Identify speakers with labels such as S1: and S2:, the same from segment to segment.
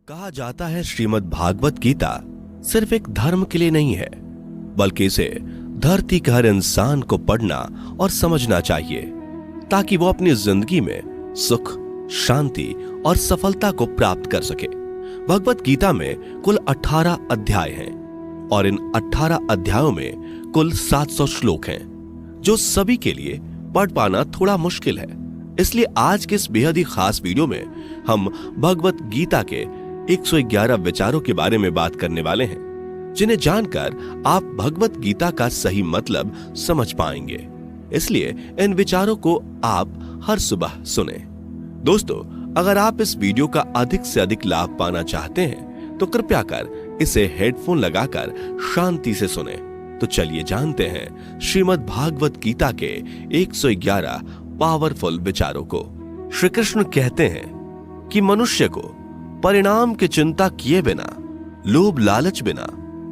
S1: कहा जाता है श्रीमद् भागवत गीता सिर्फ एक धर्म के लिए नहीं है, बल्कि इसे धरती के हर इंसान को पढ़ना और समझना चाहिए ताकि वो अपनी जिंदगी में सुख, शांति और सफलता को प्राप्त कर सके। भगवत गीता में कुल 18 अध्याय हैं और इन 18 अध्यायों में कुल 700 श्लोक हैं, जो सभी के लिए पढ़ पाना थोड़ा मुश्किल है। इसलिए आज के इस बेहद ही खास वीडियो में हम भगवत गीता के 111 विचारों के बारे में बात करने वाले हैं, जिन्हें जानकर आप भगवत गीता का सही मतलब समझ पाएंगे। इसलिए इन विचारों को आप हर सुबह सुने। दोस्तों, अगर आप इस वीडियो का अधिक से अधिक लाभ पाना चाहते हैं तो कृपया कर इसे हेडफोन लगाकर शांति से सुने। तो चलिए जानते हैं श्रीमद् भागवत गीता के 111 पावरफुल विचारों को। श्री कृष्ण कहते हैं कि मनुष्य को परिणाम की चिंता किए बिना, लोभ लालच बिना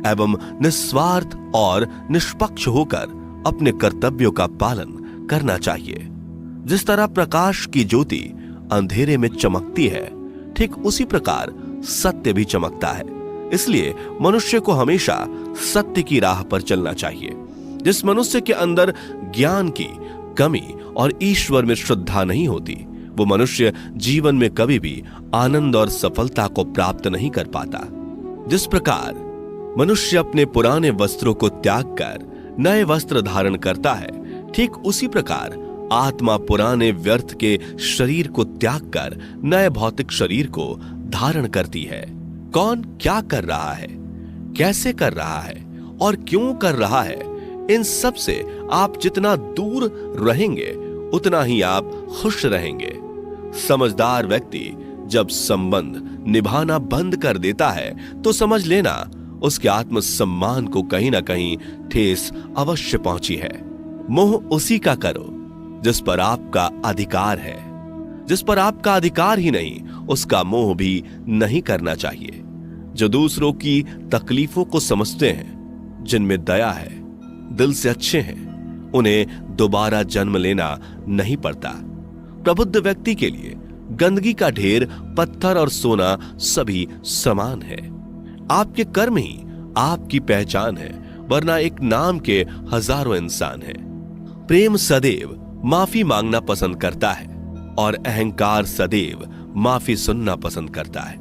S1: एवं निस्वार्थ और निष्पक्ष होकर अपने कर्तव्यों का पालन करना चाहिए। जिस तरह प्रकाश की ज्योति अंधेरे में चमकती है, ठीक उसी प्रकार सत्य भी चमकता है। इसलिए मनुष्य को हमेशा सत्य की राह पर चलना चाहिए। जिस मनुष्य के अंदर ज्ञान की कमी और ईश्वर में श्रद्धा नहीं होती, वो मनुष्य जीवन में कभी भी आनंद और सफलता को प्राप्त नहीं कर पाता। जिस प्रकार मनुष्य अपने पुराने वस्त्रों को त्याग कर नए वस्त्र धारण करता है, ठीक उसी प्रकार आत्मा पुराने व्यर्थ के शरीर को त्याग कर नए भौतिक शरीर को धारण करती है। कौन क्या कर रहा है, कैसे कर रहा है और क्यों कर रहा है, इन सब से आप जितना दूर रहेंगे उतना ही आप खुश रहेंगे। समझदार व्यक्ति जब संबंध निभाना बंद कर देता है तो समझ लेना उसके आत्मसम्मान को कहीं ना कहीं ठेस अवश्य पहुंची है। मोह उसी का करो जिस पर आपका अधिकार है। जिस पर आपका अधिकार ही नहीं, उसका मोह भी नहीं करना चाहिए। जो दूसरों की तकलीफों को समझते हैं, जिनमें दया है, दिल से अच्छे हैं, उन्हें दोबारा जन्म लेना नहीं पड़ता। प्रबुद्ध व्यक्ति के लिए गंदगी का ढेर, पत्थर और सोना सभी समान है। आपके कर्म ही आपकी पहचान है, वरना एक नाम के हजारों इंसान हैं। प्रेम सदैव माफी मांगना पसंद करता है और अहंकार सदैव माफी सुनना पसंद करता है।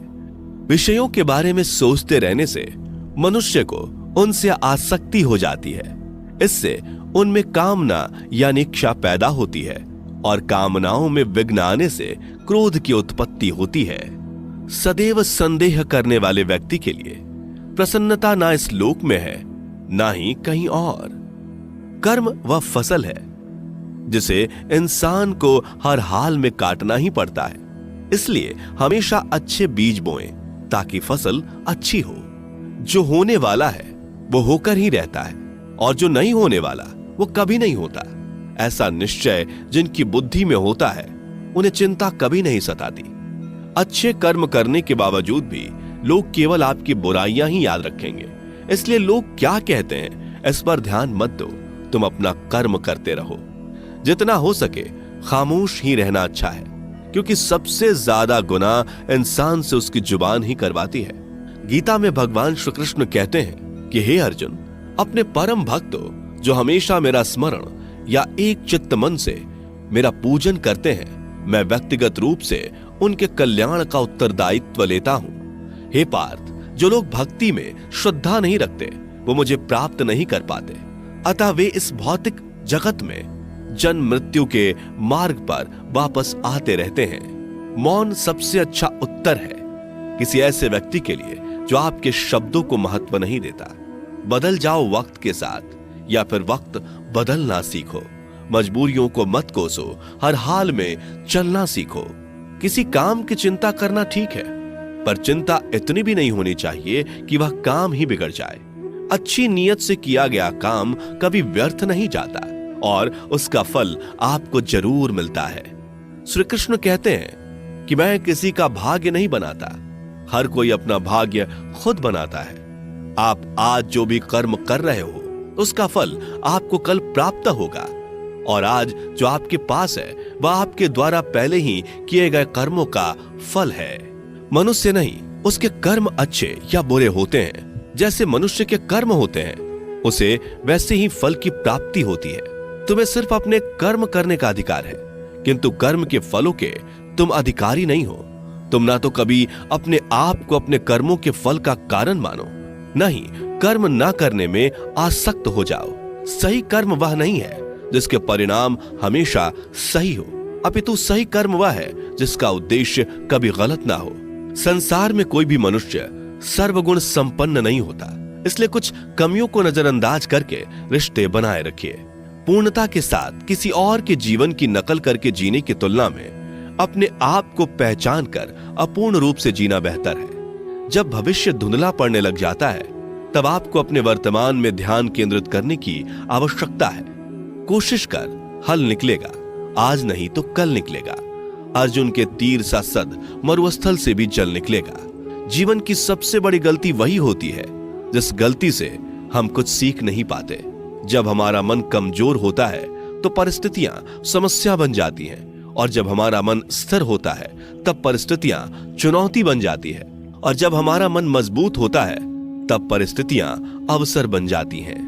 S1: विषयों के बारे में सोचते रहने से मनुष्य को उनसे आसक्ति हो जाती है। इससे उनमें कामना यानी इच्छा पैदा होती है और कामनाओं में विघ्न आने से क्रोध की उत्पत्ति होती है। सदैव संदेह करने वाले व्यक्ति के लिए प्रसन्नता ना इस लोक में है, ना ही कहीं और। कर्म वह फसल है जिसे इंसान को हर हाल में काटना ही पड़ता है। इसलिए हमेशा अच्छे बीज बोएं ताकि फसल अच्छी हो। जो होने वाला है वो होकर ही रहता है और जो नहीं होने वाला वो कभी नहीं होता। ऐसा निश्चय जिनकी बुद्धि में होता है, उन्हें चिंता कभी नहीं सताती। अच्छे कर्म करने के बावजूद भी लोग केवल आपकी बुराइयां ही याद रखेंगे। इसलिए लोग क्या कहते हैं इस पर ध्यान मत दो, तुम अपना कर्म करते रहो। जितना हो सके खामोश ही रहना अच्छा है, क्योंकि सबसे ज्यादा गुनाह इंसान से उसकी जुबान ही करवाती है। गीता में भगवान श्री कृष्ण कहते हैं कि हे अर्जुन, अपने परम भक्तों जो हमेशा मेरा स्मरण या एक चित्त मन से मेरा पूजन करते हैं, मैं व्यक्तिगत रूप से उनके कल्याण का उत्तरदायित्व लेता हूं। हे पार्थ, जो लोग भक्ति में श्रद्धा नहीं रखते वो मुझे प्राप्त नहीं कर पाते, अतः वे इस भौतिक जगत में जन्म मृत्यु के मार्ग पर वापस आते रहते हैं। मौन सबसे अच्छा उत्तर है किसी ऐसे व्यक्ति के लिए जो आपके शब्दों को महत्व नहीं देता। बदल जाओ वक्त के साथ, या फिर वक्त बदलना सीखो। मजबूरियों को मत कोसो, हर हाल में चलना सीखो। किसी काम की चिंता करना ठीक है, पर चिंता इतनी भी नहीं होनी चाहिए कि वह काम ही बिगड़ जाए। अच्छी नीयत से किया गया काम कभी व्यर्थ नहीं जाता और उसका फल आपको जरूर मिलता है। श्री कृष्ण कहते हैं कि मैं किसी का भाग्य नहीं बनाता, हर कोई अपना भाग्य खुद बनाता है। आप आज जो भी कर्म कर रहे हो उसका फल आपको कल प्राप्त होगा, और आज जो आपके पास है वह आपके द्वारा पहले ही किए गए कर्मों का फल है। मनुष्य नहीं, उसके कर्म अच्छे या बुरे होते हैं, जैसे मनुष्य के कर्म होते हैं, उसे वैसे ही फल की प्राप्ति होती है। तुम्हें सिर्फ अपने कर्म करने का अधिकार है, किंतु कर्म के फलों के तुम अधिकारी नहीं हो। तुम ना तो कभी अपने आप को अपने कर्मों के फल का कारण मानो, न ही कर्म ना करने में आसक्त हो जाओ। सही कर्म वह नहीं है जिसके परिणाम हमेशा सही हो, अपितु सही कर्म वह है जिसका उद्देश्य कभी गलत ना हो। संसार में कोई भी मनुष्य सर्वगुण संपन्न नहीं होता, इसलिए कुछ कमियों को नजरअंदाज करके रिश्ते बनाए रखिए। पूर्णता के साथ किसी और के जीवन की नकल करके जीने की तुलना में अपने आप को पहचान कर अपूर्ण रूप से जीना बेहतर है। जब भविष्य धुंधला पड़ने लग जाता है, तब आपको अपने वर्तमान में ध्यान केंद्रित करने की आवश्यकता है। कोशिश कर, हल निकलेगा, आज नहीं तो कल निकलेगा। अर्जुन के तीर सा सद मरुस्थल से भी जल निकलेगा। जीवन की सबसे बड़ी गलती वही होती है जिस गलती से हम कुछ सीख नहीं पाते। जब हमारा मन कमजोर होता है तो परिस्थितियां समस्या बन जाती हैं, और जब हमारा मन स्थिर होता है तब परिस्थितियां चुनौती बन जाती है, और जब हमारा मन मजबूत होता है तब परिस्थितियां अवसर बन जाती हैं।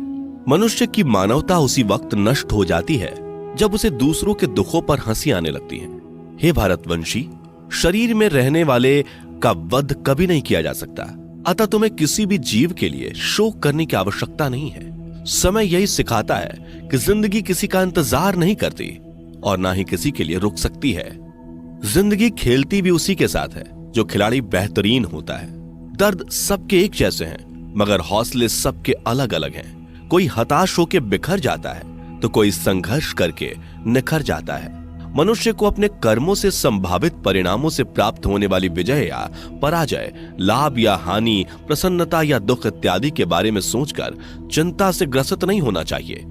S1: मनुष्य की मानवता उसी वक्त नष्ट हो जाती है जब उसे दूसरों के दुखों पर हंसी आने लगती है। हे भारतवंशी, शरीर में रहने वाले का वध कभी नहीं किया जा सकता, अतः तुम्हें किसी भी जीव के लिए शोक करने की आवश्यकता नहीं है। समय यही सिखाता है कि जिंदगी किसी का इंतजार नहीं करती और ना ही किसी के लिए रुक सकती है। जिंदगी खेलती भी उसी के साथ है जो खिलाड़ी बेहतरीन होता है। दर्द सबके एक जैसे हैं, मगर हौसले सबके अलग अलग हैं। कोई हताश होकर बिखर जाता है तो कोई संघर्ष करके निखर जाता है। मनुष्य को अपने कर्मों से संभावित परिणामों से प्राप्त होने वाली विजय या पराजय, लाभ या हानि, प्रसन्नता या दुख इत्यादि के बारे में सोचकर चिंता से ग्रसित नहीं होना चाहिए।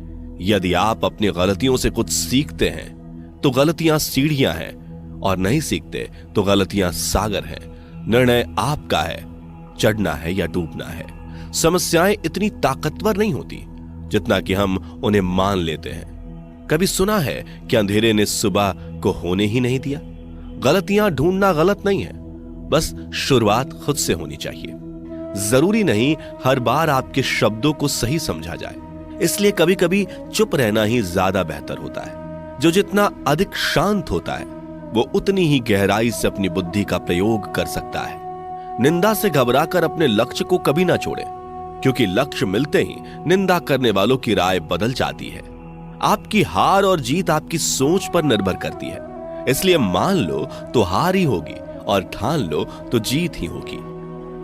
S1: यदि आप अपनी गलतियों से कुछ सीखते हैं तो गलतियां सीढ़ियां हैं, और नहीं सीखते तो गलतियां सागर हैं। निर्णय आपका है, चढ़ना है या डूबना है। समस्याएं इतनी ताकतवर नहीं होती जितना कि हम उन्हें मान लेते हैं। कभी सुना है कि अंधेरे ने सुबह को होने ही नहीं दिया? गलतियां ढूंढना गलत नहीं है, बस शुरुआत खुद से होनी चाहिए। जरूरी नहीं हर बार आपके शब्दों को सही समझा जाए, इसलिए कभी कभी चुप रहना ही ज्यादा बेहतर होता है। जो जितना अधिक शांत होता है वो उतनी ही गहराई से अपनी बुद्धि का प्रयोग कर सकता है। निंदा से घबराकर अपने लक्ष्य को कभी ना छोड़ें, क्योंकि लक्ष्य मिलते ही निंदा करने वालों की राय बदल जाती है। आपकी हार और जीत आपकी सोच पर निर्भर करती है, इसलिए मान लो तो हार ही होगी और ठान लो तो जीत ही होगी।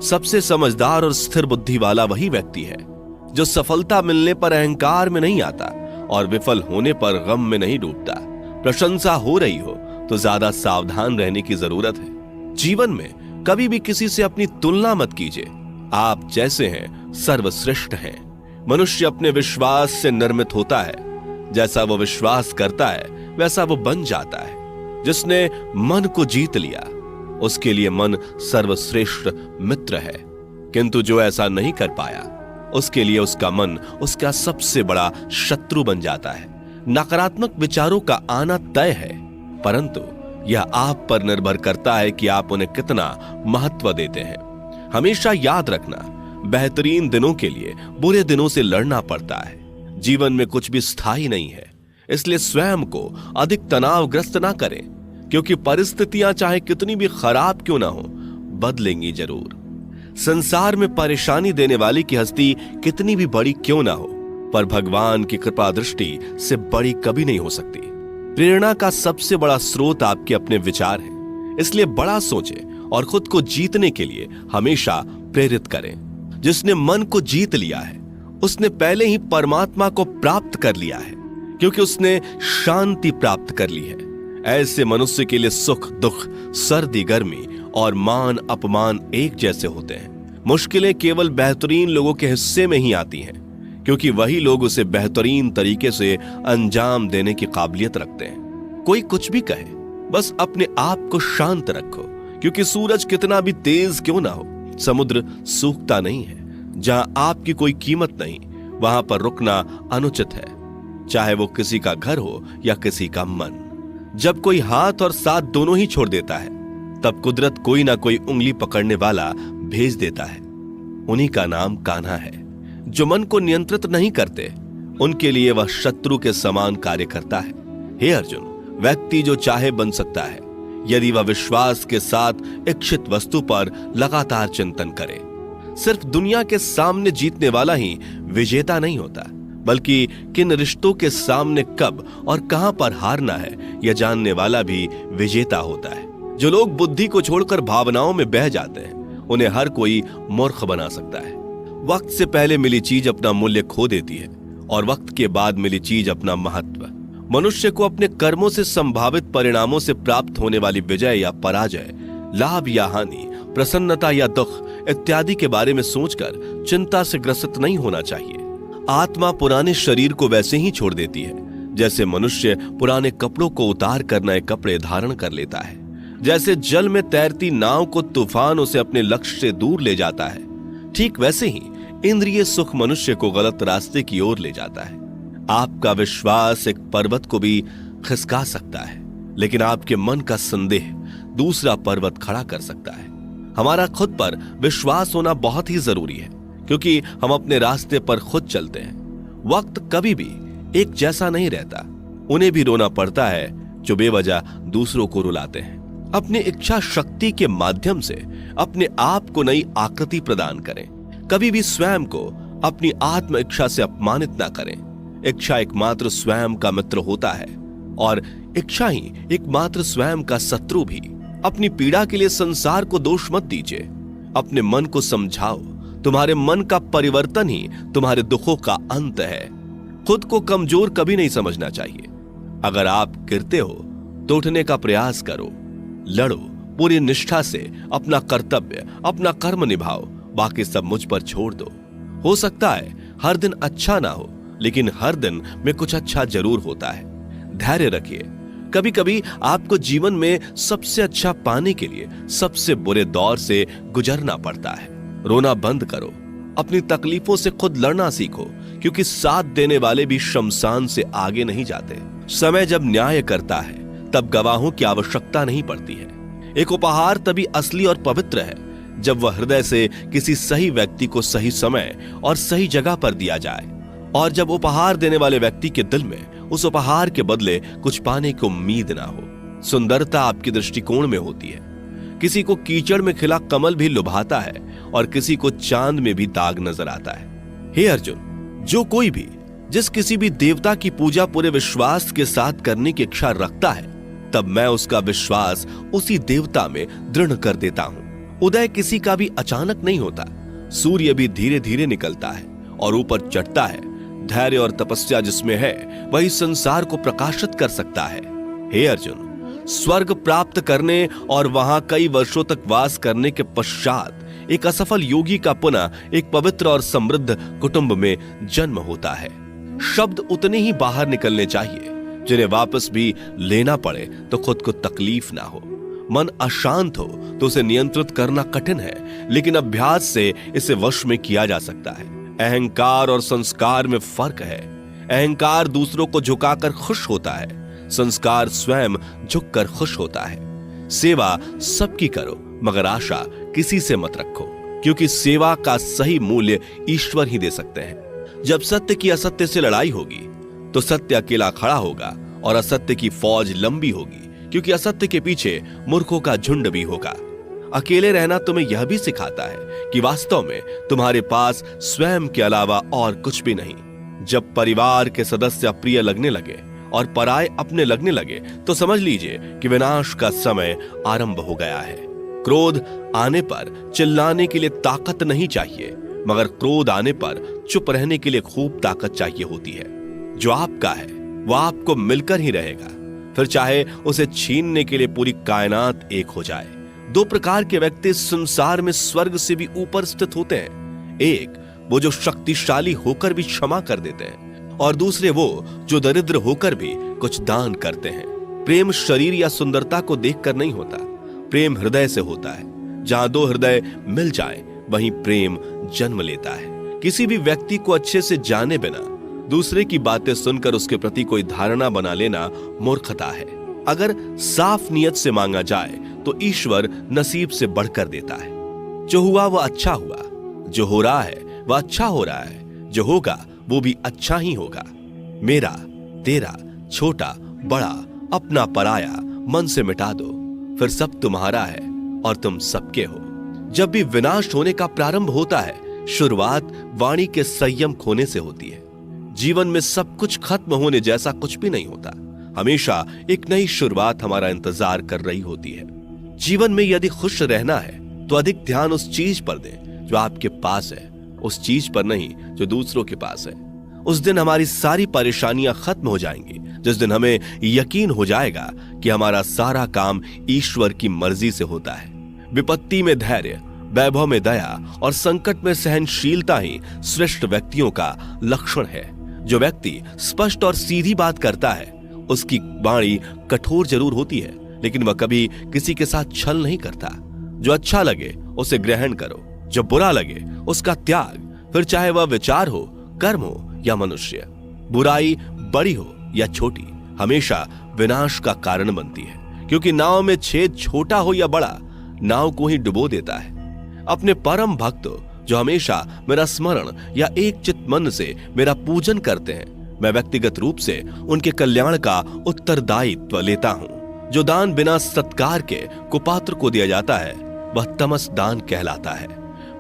S1: सबसे समझदार और स्थिर बुद्धि वाला वही व्यक्ति है जो सफलता मिलने पर अहंकार में नहीं आता और विफल होने पर गम में नहीं डूबता। प्रशंसा हो रही हो तो ज्यादा सावधान रहने की जरूरत है। जीवन में कभी भी किसी से अपनी तुलना मत कीजिए। आप जैसे हैं सर्वश्रेष्ठ हैं। मनुष्य अपने विश्वास से निर्मित होता है। जैसा वो विश्वास करता है वैसा वो बन जाता है। जिसने मन को जीत लिया उसके लिए मन सर्वश्रेष्ठ मित्र है, किंतु जो ऐसा नहीं कर पाया उसके लिए उसका मन उसका सबसे बड़ा शत्रु बन जाता है। नकारात्मक विचारों का आना तय है, परंतु यह आप पर निर्भर करता है कि आप उन्हें कितना महत्व देते हैं। हमेशा याद रखना, बेहतरीन दिनों के लिए बुरे दिनों से लड़ना पड़ता है। जीवन में कुछ भी स्थायी नहीं है, इसलिए स्वयं को अधिक तनावग्रस्त ना करें, क्योंकि परिस्थितियां चाहे कितनी भी खराब क्यों ना हो, बदलेंगी जरूर। संसार में परेशानी देने वाली की हस्ती कितनी भी बड़ी क्यों ना हो, पर भगवान की कृपा दृष्टि से बड़ी कभी नहीं हो सकती। प्रेरणा का सबसे बड़ा स्रोत आपके अपने विचार हैं, इसलिए बड़ा सोचें और खुद को जीतने के लिए हमेशा प्रेरित करें। जिसने मन को जीत लिया है उसने पहले ही परमात्मा को प्राप्त कर लिया है, क्योंकि उसने शांति प्राप्त कर ली है। ऐसे मनुष्य के लिए सुख दुख, सर्दी गर्मी और मान अपमान एक जैसे होते हैं। मुश्किलें केवल बेहतरीन लोगों के हिस्से में ही आती हैं, क्योंकि वही लोग उसे बेहतरीन तरीके से अंजाम देने की काबिलियत रखते हैं। कोई कुछ भी कहे, बस अपने आप को शांत रखो, क्योंकि सूरज कितना भी तेज क्यों ना हो, समुद्र सूखता नहीं है। जहां आपकी कोई कीमत नहीं, वहां पर रुकना अनुचित है, चाहे वो किसी का घर हो या किसी का मन। जब कोई हाथ और साथ दोनों ही छोड़ देता है तब कुदरत कोई ना कोई उंगली पकड़ने वाला भेज देता है। उन्हीं का नाम कान्हा है। जो मन को नियंत्रित नहीं करते, उनके लिए वह शत्रु के समान कार्य करता है। हे अर्जुन, व्यक्ति जो चाहे बन सकता है यदि वह विश्वास के साथ इच्छित वस्तु पर लगातार चिंतन करे। सिर्फ दुनिया के सामने जीतने वाला ही विजेता नहीं होता, बल्कि किन रिश्तों के सामने कब और कहां पर हारना है यह जानने वाला भी विजेता होता है। जो लोग बुद्धि को छोड़कर भावनाओं में बह जाते हैं, उन्हें हर कोई मूर्ख बना सकता है। वक्त से पहले मिली चीज अपना मूल्य खो देती है और वक्त के बाद मिली चीज अपना महत्व। मनुष्य को अपने कर्मों से संभावित परिणामों से प्राप्त होने वाली विजय या पराजय, लाभ या हानि, प्रसन्नता या दुख इत्यादि के बारे में सोचकर चिंता से ग्रसित नहीं होना चाहिए। आत्मा पुराने शरीर को वैसे ही छोड़ देती है जैसे मनुष्य पुराने कपड़ों को उतार कर नए कपड़े धारण कर लेता है। जैसे जल में तैरती नाव को तूफान उसे अपने लक्ष्य से दूर ले जाता है, ठीक वैसे ही इंद्रिय सुख मनुष्य को गलत रास्ते की ओर ले जाता है। आपका विश्वास एक पर्वत को भी खिसका सकता है, लेकिन आपके मन का संदेह दूसरा पर्वत खड़ा कर सकता है। हमारा खुद पर विश्वास होना बहुत ही जरूरी है, क्योंकि हम अपने रास्ते पर खुद चलते हैं। वक्त कभी भी एक जैसा नहीं रहता। उन्हें भी रोना पड़ता है जो बेवजह दूसरों को रुलाते हैं। अपनी इच्छा शक्ति के माध्यम से अपने आप को नई आकृति प्रदान करें। कभी भी स्वयं को अपनी आत्म इच्छा से अपमानित ना करें। इच्छा एकमात्र स्वयं का मित्र होता है और इच्छा ही एकमात्र स्वयं का शत्रु भी। अपनी पीड़ा के लिए संसार को दोष मत दीजिए। अपने मन को समझाओ। तुम्हारे मन का परिवर्तन ही तुम्हारे दुखों का अंत है। खुद को कमजोर कभी नहीं समझना चाहिए। अगर आप गिरते हो तो उठने का प्रयास करो, लड़ो, पूरी निष्ठा से अपना कर्तव्य, अपना कर्म निभाओ। बाकी सब मुझ पर छोड़ दो। हो सकता है हर दिन अच्छा ना हो, लेकिन हर दिन में कुछ अच्छा जरूर होता है। धैर्य रखिए। कभी कभी आपको जीवन में सबसे अच्छा पाने के लिए सबसे बुरे दौर से गुजरना पड़ता है। रोना बंद करो। अपनी तकलीफों से खुद लड़ना सीखो, क्योंकि साथ देने वाले भी शमशान से आगे नहीं जाते। समय जब न्याय करता है तब गवाहों की आवश्यकता नहीं पड़ती है। एक उपहार तभी असली और पवित्र है जब वह हृदय से किसी सही व्यक्ति को सही समय और सही जगह पर दिया जाए, और जब उपहार देने वाले व्यक्ति के दिल में उस उपहार के बदले कुछ पाने की उम्मीद ना हो। सुंदरता आपके दृष्टिकोण में होती है। किसी को कीचड़ में खिला कमल भी लुभाता है और किसी को चांद में भी दाग नजर आता है। हे अर्जुन, जो कोई भी जिस किसी भी देवता की पूजा पूरे विश्वास के साथ करने की इच्छा रखता है, तब मैं उसका विश्वास उसी देवता में दृढ़ कर देता हूं। उदय किसी का भी अचानक नहीं होता। सूर्य भी धीरे धीरे निकलता है और ऊपर चढ़ता है। धैर्य और तपस्या जिसमें है वही संसार को प्रकाशित कर सकता है। हे अर्जुन, स्वर्ग प्राप्त करने और वहां कई वर्षों तक वास करने के पश्चात एक असफल योगी का पुनः एक पवित्र और समृद्ध कुटुंब में जन्म होता है। शब्द उतने ही बाहर निकलने चाहिए जिन्हें वापस भी लेना पड़े तो खुद को तकलीफ ना हो। मन अशांत हो तो उसे नियंत्रित करना कठिन है, लेकिन अभ्यास से इसे वश में किया जा सकता है। अहंकार और संस्कार में फर्क है। अहंकार दूसरों को झुकाकर खुश होता है, संस्कार स्वयं झुककर खुश होता है। सेवा सबकी करो, मगर आशा किसी से मत रखो, क्योंकि सेवा का सही मूल्य ईश्वर ही दे सकते हैं। जब सत्य की असत्य से लड़ाई होगी तो सत्य अकेला खड़ा होगा और असत्य की फौज लंबी होगी, क्योंकि असत्य के पीछे मूर्खों का झुंड भी होगा। अकेले रहना तुम्हें यह भी सिखाता है कि वास्तव में तुम्हारे पास स्वयं के अलावा और कुछ भी नहीं। जब परिवार के सदस्य अप्रिय लगने लगे और पराये अपने लगने लगे तो समझ लीजिए कि विनाश का समय आरंभ हो गया है। क्रोध आने पर चिल्लाने के लिए ताकत नहीं चाहिए, मगर क्रोध आने पर चुप रहने के लिए खूब ताकत चाहिए होती है। जो आपका है वह आपको मिलकर ही रहेगा, फिर चाहे उसे छीनने के लिए पूरी कायनात एक हो जाए। दो प्रकार के व्यक्ति संसार में स्वर्ग से भी ऊपर स्थित होते हैं। एक वो जो शक्तिशाली होकर भी क्षमा कर देते हैं, और दूसरे वो जो दरिद्र होकर भी कुछ दान करते हैं। प्रेम शरीर या सुंदरता को देखकर नहीं होता, प्रेम हृदय से होता है। जहां दो हृदय मिल जाए वहीं प्रेम जन्म लेता है। किसी भी व्यक्ति को अच्छे से जाने बिना दूसरे की बातें सुनकर उसके प्रति कोई धारणा बना लेना मूर्खता है। अगर साफ नियत से मांगा जाए तो ईश्वर नसीब से बढ़कर देता है। जो हुआ वह अच्छा हुआ, जो हो रहा है वह अच्छा हो रहा है, जो होगा वो भी अच्छा ही होगा। मेरा, तेरा, छोटा, बड़ा, अपना, पराया मन से मिटा दो, फिर सब तुम्हारा है और तुम सबके हो। जब भी विनाश होने का प्रारंभ होता है, शुरुआत वाणी के संयम खोने से होती है। जीवन में सब कुछ खत्म होने जैसा कुछ भी नहीं होता। हमेशा एक नई शुरुआत हमारा इंतजार कर रही होती है। जीवन में यदि खुश रहना है तो अधिक ध्यान उस चीज पर दें जो आपके पास है, उस चीज पर नहीं जो दूसरों के पास है। उस दिन हमारी सारी परेशानियां खत्म हो जाएंगी, जिस दिन हमें यकीन हो जाएगा कि हमारा सारा काम ईश्वर की मर्जी से होता है। विपत्ति में धैर्य, वैभव में दया और संकट में सहनशीलता ही श्रेष्ठ व्यक्तियों का लक्षण है। जो व्यक्ति स्पष्ट और सीधी बात करता है, उसकी वाणी कठोर जरूर होती है, लेकिन वह कभी किसी के साथ छल नहीं करता। जो अच्छा लगे उसे ग्रहण करो, जो बुरा लगे उसका त्याग, फिर चाहे वह विचार हो, कर्म हो या मनुष्य। बुराई बड़ी हो या छोटी हमेशा विनाश का कारण बनती है, क्योंकि नाव में छेद छोटा हो या बड़ा, नाव को ही डुबो देता है। अपने परम भक्तों जो हमेशा मेरा स्मरण या एक चित्त मन से मेरा पूजन करते हैं, मैं व्यक्तिगत रूप से उनके कल्याण का उत्तरदायित्व लेता हूं। जो दान बिना सत्कार के कुपात्र को दिया जाता है, वह तमस दान कहलाता है।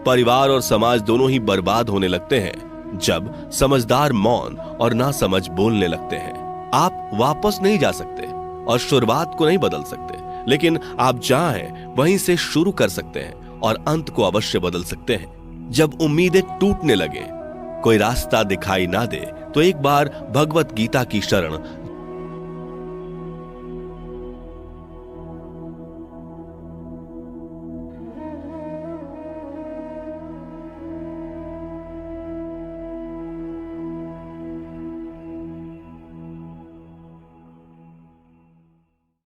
S1: परिवार और समाज दोनों ही बर्बाद होने लगते हैं जब समझदार मौन और नासमझ बोलने लगते हैं। आप वापस नहीं जा सकते और शुरुआत को नहीं बदल सकते, लेकिन आप जहां हैं वहीं से शुरू कर सकते हैं और अंत को अवश्य बदल सकते हैं। जब उम्मीदें टूटने लगे, कोई रास्ता दिखाई ना दे, तो एक बार भगवत गीता की शरण